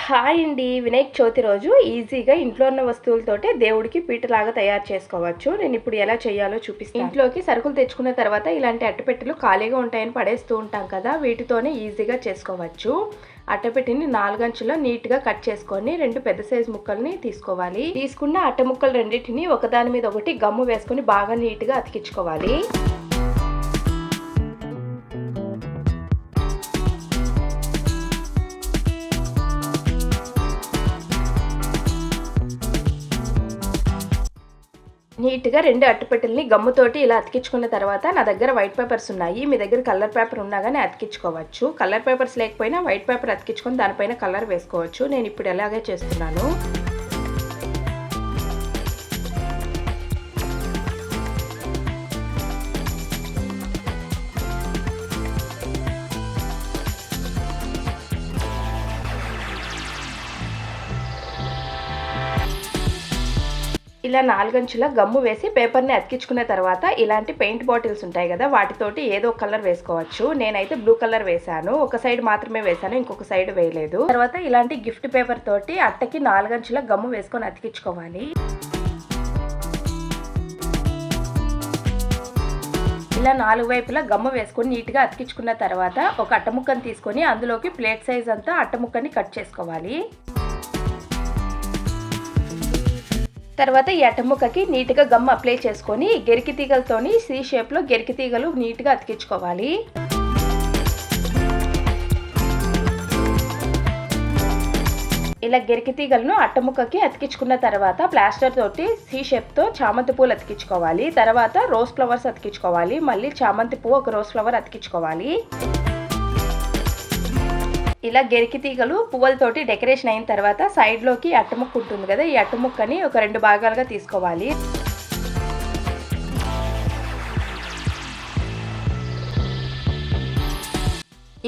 Hi అండి. వినాయక చవితి రోజు ఈజీగా ఇంట్లో ఉన్న వస్తువులతోటే దేవుడికి పీటలాగా తయారు చేసుకోవచ్చు. నేను ఇప్పుడు ఎలా చేయాలో చూపిస్తాను. ఇంట్లోకి సరుకులు తెచ్చుకున్న తర్వాత ఇలాంటి అట్టపెట్టెలు ఖాళీగా ఉంటాయని పడేస్తూ ఉంటాం కదా, వీటితోనే ఈజీగా చేసుకోవచ్చు. అట్టపెట్టిని 4 అంచుల్లో నీట్గా కట్ చేసుకొని 2 పెద్ద సైజు ముక్కల్ని తీసుకోవాలి. తీసుకున్న అట్ట ముక్కలు రెండింటిని ఒకదాని మీద ఒకటి గమ్ము వేసుకొని బాగా నీట్గా అతికించుకోవాలి. నీట్గా 2 అట్టపెట్టెల్ని గమ్ముతోటి ఇలా అతికించుకున్న తర్వాత నా దగ్గర వైట్ పేపర్స్ ఉన్నాయి. మీ దగ్గర కలర్ పేపర్ ఉన్నా కానీ అతికించుకోవచ్చు. కలర్ పేపర్స్ లేకపోయినా వైట్ పేపర్ అతికించుకొని దానిపైన కలర్ వేసుకోవచ్చు. నేను ఇప్పుడు ఎలాగే చేస్తున్నాను. ఇలా 4 అంచుల గమ్ము వేసి పేపర్ని అతికించుకున్న తర్వాత ఇలాంటి పెయింట్ బాటిల్స్ ఉంటాయి కదా, వాటితోటి ఏదో కలర్ వేసుకోవచ్చు. నేనైతే బ్లూ కలర్ వేసాను. ఒక సైడ్ మాత్రమే వేసాను, ఇంకొక సైడ్ వేయలేదు. తర్వాత ఇలాంటి గిఫ్ట్ పేపర్ తోటి అట్టకి 4 అంచుల గమ్ము వేసుకొని అతికించుకోవాలి. ఇలా 4 వైపులా గమ్ము వేసుకొని నీట్గా అతికించుకున్న తర్వాత ఒక అట్టముక్కని తీసుకొని అందులోకి ప్లేట్ సైజ్ అంతా అట్టముక్కని కట్ చేసుకోవాలి. తర్వాత ఈ అట్టముక్కకి నీట్గా గమ్ అప్లై చేసుకొని గెరికి తీగలతోని సి షేప్లో గెరికి తీగలు నీట్గా అతికించుకోవాలి. ఇలా గెరికి తీగలను అట్టముక్కకి అతికించుకున్న తర్వాత ప్లాస్టర్ తోటి సి షేప్తో చామంతి పూలు అతికించుకోవాలి. తర్వాత రోజ్ ఫ్లవర్స్ అతికించుకోవాలి. మళ్ళీ చామంతి పువ్వు ఒక రోజ్ ఫ్లవర్ అతికించుకోవాలి. ఇలా గెరికి తీగలు పువ్వులతోటి డెకరేషన్ అయిన తర్వాత సైడ్లోకి అట్టముక్క ఉంటుంది కదా, ఈ అట్టముక్కని ఒక 2 భాగాలుగా తీసుకోవాలి.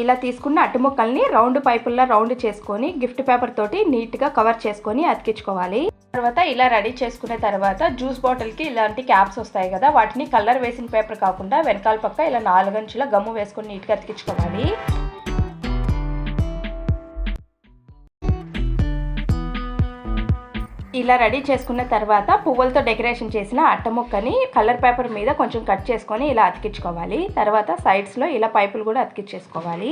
ఇలా తీసుకున్న అట్టముక్కల్ని రౌండ్ పైపుల్లా రౌండ్ చేసుకొని గిఫ్ట్ పేపర్ తోటి నీట్గా కవర్ చేసుకొని అతికించుకోవాలి. తర్వాత ఇలా రెడీ చేసుకున్న తర్వాత జ్యూస్ బాటిల్కి ఇలాంటి క్యాప్స్ వస్తాయి కదా, వాటిని కలర్ వేసిన పేపర్ కాకుండా వెనకాల పక్క ఇలా 4 అంచుల గమ్ము వేసుకొని నీట్గా అతికించుకోవాలి. ఇలా రెడీ చేసుకున్న తర్వాత పువ్వులతో డెకరేషన్ చేసిన అట్టముక్కని కలర్ పేపర్ మీద కొంచెం కట్ చేసుకొని ఇలా అతికించుకోవాలి. తర్వాత సైడ్స్లో ఇలా పైపులు కూడా అతికించేసుకోవాలి.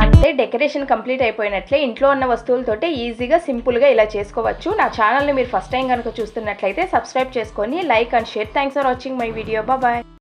అంతే, డెకరేషన్ కంప్లీట్ అయిపోయినట్లే. ఇంట్లో ఉన్న వస్తువులతోటే ఈజీగా సింపుల్గా ఇలా చేసుకోవచ్చు. నా ఛానల్ని మీరు ఫస్ట్ టైం కనుక చూస్తున్నట్లయితే సబ్స్క్రైబ్ చేసుకొని like and share. Thanks for watching my video. Bye.